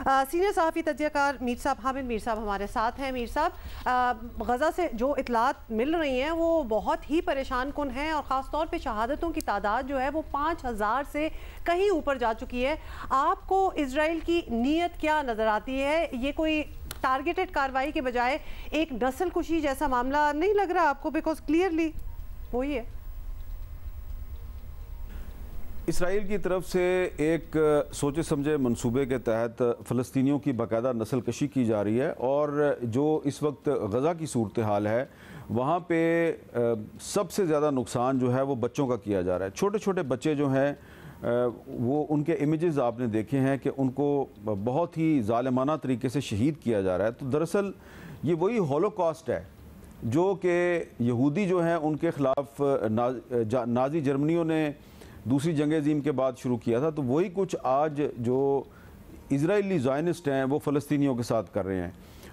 Senior सहाफ़ी तज्ज़ियाकार मीर साहब हामिद मीर साहब हमारे साथ हैं। मीर साहब, गज़ा से जो इतलात मिल रही हैं वो बहुत ही परेशान कुन हैं और ख़ास तौर पे शहादतों की तादाद जो है वो 5000 से कहीं ऊपर जा चुकी है। आपको इजराइल की नीयत क्या नज़र आती है? ये कोई टारगेटेड कार्रवाई के बजाय एक नस्ल कुशी जैसा मामला नहीं लग रहा आपको? बिकॉज क्लियरली वही है। इसराइल की तरफ से एक सोचे समझे मंसूबे के तहत फ़लस्तीनियों की बाकायदा नस्ल कशी की जा रही है और जो इस वक्त गज़ा की सूरत हाल है वहाँ पे सबसे ज़्यादा नुकसान जो है वो बच्चों का किया जा रहा है। छोटे छोटे बच्चे जो हैं वो उनके इमेजेस आपने देखे हैं कि उनको बहुत ही ज़ालिमाना तरीके से शहीद किया जा रहा है। तो दरअसल ये वही हॉलोकॉस्ट है जो कि यहूदी जो हैं उनके ख़िलाफ़ नाज़ी जर्मनियों ने दूसरी जंग अज़ीम के बाद शुरू किया था। तो वही कुछ आज जो इजरायली ज़ायनिस्ट हैं वो फ़लस्तीनियों के साथ कर रहे हैं।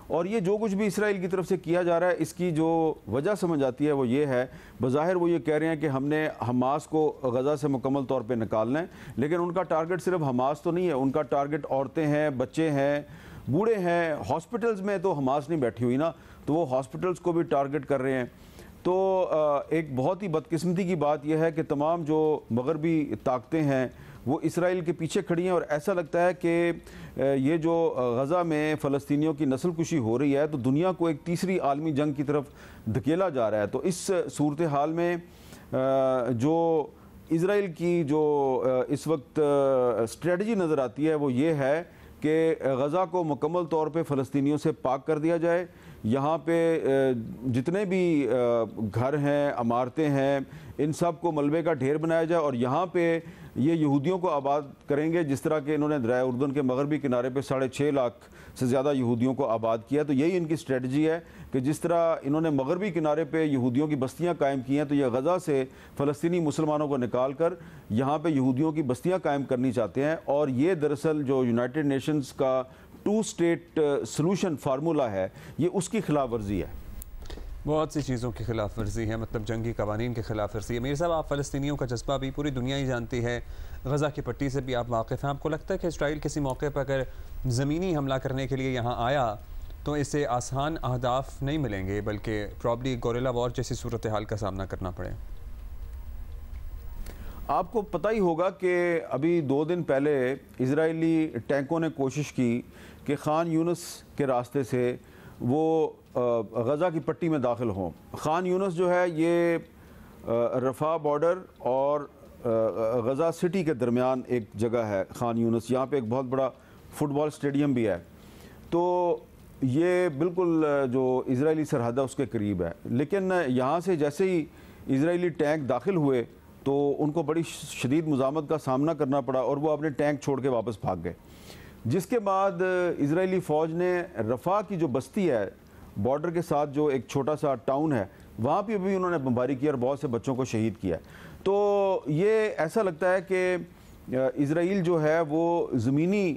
और ये जो कुछ भी इसराइल की तरफ से किया जा रहा है इसकी जो वजह समझ आती है वो ये है, बज़ाहिर वो ये कह रहे हैं कि हमने हमास को गज़ा से मुकम्मल तौर पे निकालना है, लेकिन उनका टारगेट सिर्फ हमास तो नहीं है, उनका टारगेट औरतें हैं, बच्चे हैं, बूढ़े हैं। हॉस्पिटल्स में तो हमास नहीं बैठी हुई ना, तो वो हॉस्पिटल्स को भी टारगेट कर रहे हैं। तो एक बहुत ही बदकिस्मती की बात यह है कि तमाम जो मगरबी ताकतें हैं वो इसराइल के पीछे खड़ी हैं और ऐसा लगता है कि ये जो गज़ा में फ़लस्तीनियों की नस्ल कुशी हो रही है तो दुनिया को एक तीसरी आलमी जंग की तरफ धकेला जा रहा है। तो इस सूरत हाल में जो इसराइल की जो इस वक्त स्ट्रेटजी नज़र आती है वो ये है कि गज़ा को मुकम्मल तौर पे फ़लस्तीनियों से पाक कर दिया जाए। यहाँ पे जितने भी घर हैं, इमारतें हैं, इन सब को मलबे का ढेर बनाया जाए और यहाँ पे ये यहूदियों को आबाद करेंगे जिस तरह के इन्होंने दरिया उर्दन के मगरबी किनारे पे 6.5 लाख से ज़्यादा यहूदियों को आबाद किया। तो यही इनकी स्ट्रेटजी है कि जिस तरह इन्होंने मगरबी किनारे पे यहूदियों की बस्तियाँ कायम की हैं तो ये गज़ा से फ़लस्तीनी मुसलमानों को निकाल कर यहाँ पे यहूदियों की बस्तियाँ कायम करनी चाहते हैं। और ये दरअसल जो यूनाइटेड नेशंस का 2 स्टेट सलूशन फार्मूला है ये उसकी खिलाफ वर्जी है। बहुत सी चीज़ों की खिलाफ वर्जी है, मतलब जंगी कवानीन की खिलाफ वर्जी है। मीर साहब, आप फ़लस्तीनियों का जज्बा भी पूरी दुनिया ही जानती है, गज़ा की पट्टी से भी आप वाकिफ़ हैं। आपको लगता है कि इसराइल किसी मौके पर अगर ज़मीनी हमला करने के लिए यहाँ आया तो इससे आसान अहदाफ नहीं मिलेंगे बल्कि प्रॉब्ली गोरिल्ला वॉर जैसी सूरत हाल का सामना करना पड़े? आपको पता ही होगा कि अभी 2 दिन पहले इजरायली टैंकों ने कोशिश की कि खान यूनुस के रास्ते से वो गज़ा की पट्टी में दाखिल हों। खान यूनुस जो है ये रफ़ा बॉर्डर और गज़ा सिटी के दरमियान एक जगह है खान यूनुस। यहाँ पे एक बहुत बड़ा फुटबॉल स्टेडियम भी है। तो ये बिल्कुल जो इजरायली सरहद है उसके करीब है। लेकिन यहाँ से जैसे ही इजरायली टैंक दाखिल हुए तो उनको बड़ी शदीद मुज़ामत का सामना करना पड़ा और वो अपने टैंक छोड़ के वापस भाग गए। जिसके बाद इजरायली फ़ौज ने रफ़ा की जो बस्ती है बॉर्डर के साथ जो एक छोटा सा टाउन है वहाँ पे भी उन्होंने बमबारी की और बहुत से बच्चों को शहीद किया। तो ये ऐसा लगता है कि इजराइल जो है वो ज़मीनी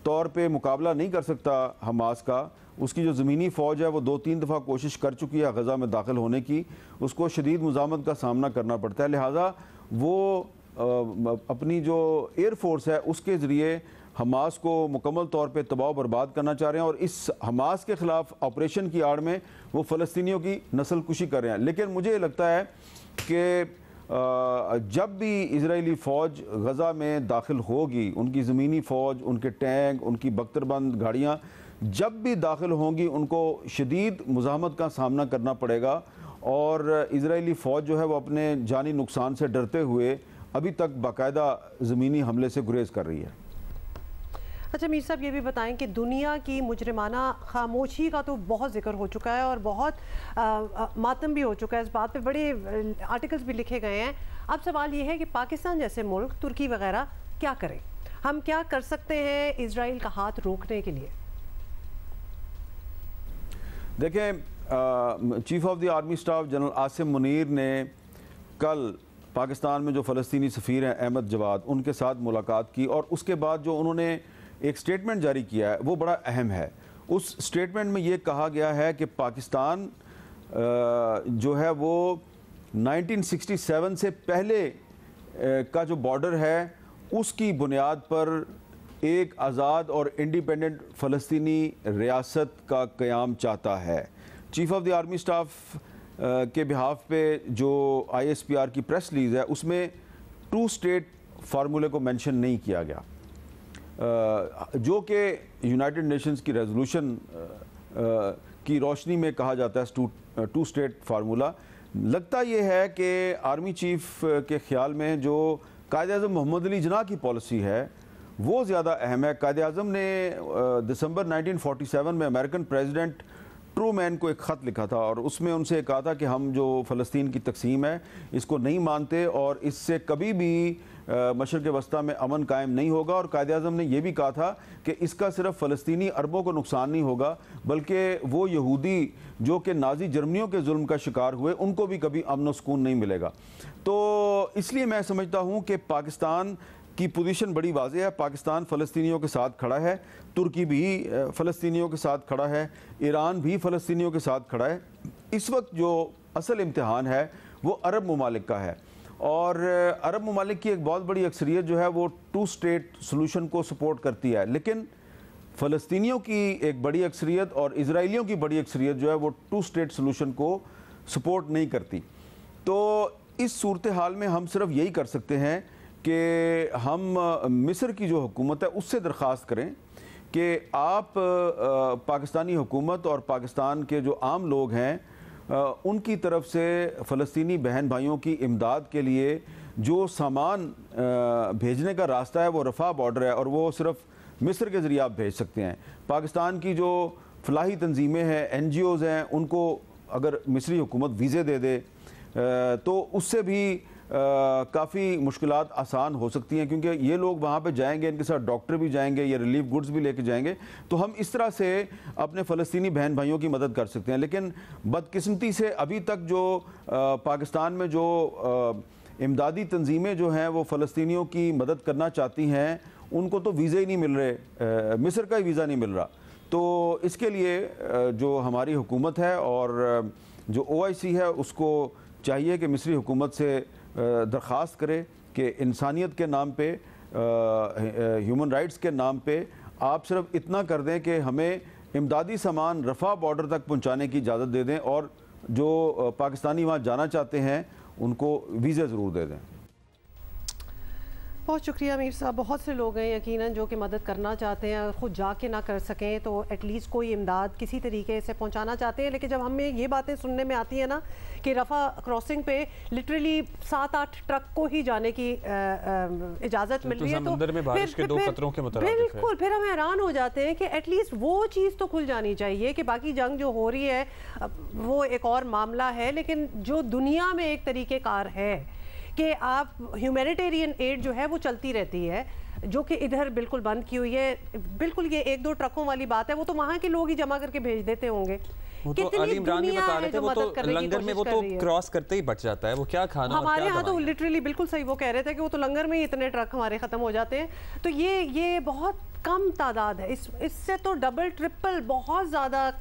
तौर पे मुकाबला नहीं कर सकता हमास का। उसकी जो ज़मीनी फ़ौज है वो 2-3 दफ़ा कोशिश कर चुकी है गज़ा में दाखिल होने की, उसको शदीद मुज़ामत का सामना करना पड़ता है। लिहाजा वो अपनी जो एयर फोर्स है उसके ज़रिए हमास को मुकम्मल तौर पे तबाह बर्बाद करना चाह रहे हैं और इस हमास के ख़िलाफ़ ऑपरेशन की आड़ में वो फ़लस्तीनियों की नस्ल कुशी कर रहे हैं। लेकिन मुझे लगता है कि जब भी इजरायली फ़ौज गज़ा में दाखिल होगी, उनकी ज़मीनी फ़ौज, उनके टैंक, उनकी बख्तरबंद गाड़ियाँ जब भी दाखिल होंगी उनको शदीद मुज़ाहमत का सामना करना पड़ेगा और इजरायली फ़ौज जो है वो अपने जानी नुकसान से डरते हुए अभी तक बाकायदा ज़मीनी हमले से गुरेज कर रही है। अच्छा मीर साहब, ये भी बताएं कि दुनिया की मुजरिमाना खामोशी का तो बहुत जिक्र हो चुका है और बहुत मातम भी हो चुका है, इस बात पे बड़े आर्टिकल्स भी लिखे गए हैं। अब सवाल ये है कि पाकिस्तान जैसे मुल्क, तुर्की वगैरह क्या करें? हम क्या कर सकते हैं इसराइल का हाथ रोकने के लिए? देखें, chief of the army staff general Asim Munir ने कल पाकिस्तान में जो फ़लस्तीनी सफ़ीर हैं अहमद जवाद, उनके साथ मुलाकात की और उसके बाद जो उन्होंने एक स्टेटमेंट जारी किया है वो बड़ा अहम है। उस स्टेटमेंट में ये कहा गया है कि पाकिस्तान जो है वो 1967 से पहले का जो बॉर्डर है उसकी बुनियाद पर एक आज़ाद और इंडिपेंडेंट फ़लस्तीनी रियासत का क़याम चाहता है। Chief of the army staff के बिहाफ पे जो ISPR की प्रेस रिलीज़ है उसमें 2 स्टेट फार्मूले को मेंशन नहीं किया गया, जो कि यूनाइटेड नेशंस की रेजोल्यूशन की रोशनी में कहा जाता है 2 स्टेट फार्मूला। लगता ये है कि आर्मी चीफ के ख्याल में जो कायद-ए-आज़म मोहम्मद अली जिन्ना की पॉलिसी है वो ज़्यादा अहम है। कायद-ए-आज़म ने दिसंबर 1947 में अमेरिकन प्रेसिडेंट ट्रूमैन को एक ख़त लिखा था और उसमें उनसे कहा था कि हम जो फ़लस्तीन की तकसीम है इसको नहीं मानते और इससे कभी भी मशरक़ वस्ता में अमन कायम नहीं होगा। और कायद-ए-आज़म ने यह भी कहा था कि इसका सिर्फ फ़लस्तीनी अरबों को नुकसान नहीं होगा बल्कि वो यहूदी जो कि नाज़ी जर्मनियों के जुल्म का शिकार हुए उनको भी कभी अमन व सुकून नहीं मिलेगा। तो इसलिए मैं समझता हूँ कि पाकिस्तान की पोजीशन बड़ी वाज़ेह है। पाकिस्तान फ़लस्तीनियों के साथ खड़ा है, तुर्की भी फ़लस्तीनियों के साथ खड़ा है, ईरान भी फ़लस्तीनियों के साथ खड़ा है। इस वक्त जो असल इम्तिहान है वो अरब ममालिक का है और अरब ममालिक की एक बहुत बड़ी अक्सरियत जो है वो 2 स्टेट सलूशन को सपोर्ट करती है, लेकिन फ़लस्तीनियों की एक बड़ी अक्सरियत और इजराइलियों की बड़ी अक्सरियत जो है वो 2 स्टेट सलूशन को सपोर्ट नहीं करती। तो इस सूरत हाल में हम सिर्फ यही कर सकते हैं कि हम मिस्र की जो हुकूमत है उससे दरख्वास्त करें कि आप पाकिस्तानी हुकूमत और पाकिस्तान के जो आम लोग हैं उनकी तरफ से फ़लस्तीनी बहन भाइयों की इमदाद के लिए जो सामान भेजने का रास्ता है वो रफ़ा बॉर्डर है और वो सिर्फ मिस्र के ज़रिए आप भेज सकते हैं। पाकिस्तान की जो फलाही तंजीमें हैं, NGOs हैं, उनको अगर मिस्री हुकूमत वीज़े दे दे तो उससे भी काफ़ी मुश्किलात आसान हो सकती हैं, क्योंकि ये लोग वहाँ पे जाएंगे, इनके साथ डॉक्टर भी जाएंगे, ये रिलीफ गुड्स भी लेके जाएंगे। तो हम इस तरह से अपने फ़लस्तीनी बहन भाइयों की मदद कर सकते हैं। लेकिन बदकिस्मती से अभी तक जो पाकिस्तान में जो इमदादी तंजीमें जो हैं वो फ़लस्तीनियों की मदद करना चाहती हैं, उनको तो वीज़े ही नहीं मिल रहे, मिस्र का ही वीज़ा नहीं मिल रहा। तो इसके लिए जो हमारी हुकूमत है और जो OIC है उसको चाहिए कि मिस्री हुकूमत से दरख्वास्त करे कि इंसानियत के नाम पे, ह्यूमन राइट्स के नाम पे आप सिर्फ इतना कर दें कि हमें इमदादी सामान रफ़ा बॉर्डर तक पहुंचाने की इजाज़त दे दें और जो पाकिस्तानी वहाँ जाना चाहते हैं उनको वीज़े ज़रूर दे दें। बहुत शुक्रिया मीर साहब। बहुत से लोग हैं यकीनन जो कि मदद करना चाहते हैं, ख़ुद जाके ना कर सकें तो एटलीस्ट कोई इमदाद किसी तरीके से पहुंचाना चाहते हैं। लेकिन जब हमें ये बातें सुनने में आती है ना कि रफ़ा क्रॉसिंग पे लिटरली 7-8 ट्रक को ही जाने की इजाज़त मिल रही है तो में बारिश के 2 कतरों के मुताबिक बिल्कुल फिर हम हैरान हो जाते हैं कि एटलीस्ट वो चीज़ तो खुल जानी चाहिए कि बाकी जंग जो हो रही है वो एक और मामला है, लेकिन जो दुनिया में एक तरीक़ेकार है कि आप ह्यूमैनिटेरियन एड जो है वो चलती रहती है, जो कि इधर बिल्कुल बंद की हुई है। बिल्कुल ये 1-2 ट्रकों वाली बात है, वो तो वहाँ के लोग ही जमा करके भेज देते होंगे। वो तो अली इमरान भी बता रहे थे, वो तो लंगर में वो तो क्रॉस करते ही बच जाता है, वो क्या खाना हमारे यहाँ तो लिटरली बिल्कुल सही वो कह रहे थे कि वो तो लंगर में ही इतने ट्रक हमारे ख़त्म हो जाते हैं। तो ये बहुत कम तादाद है, इससे तो डबल ट्रिपल बहुत ज़्यादा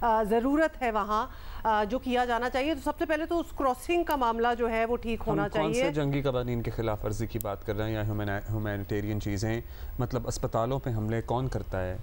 ज़रूरत है वहाँ जो किया जाना चाहिए। तो सबसे पहले तो उस क्रॉसिंग का मामला जो है वो ठीक होना चाहिए। कौन से जंगी कवानीन के खिलाफ वर्जी की बात कर रहे हैं या ह्यूमैनिटेरियन चीज़ें, मतलब अस्पतालों पे हमले कौन करता है?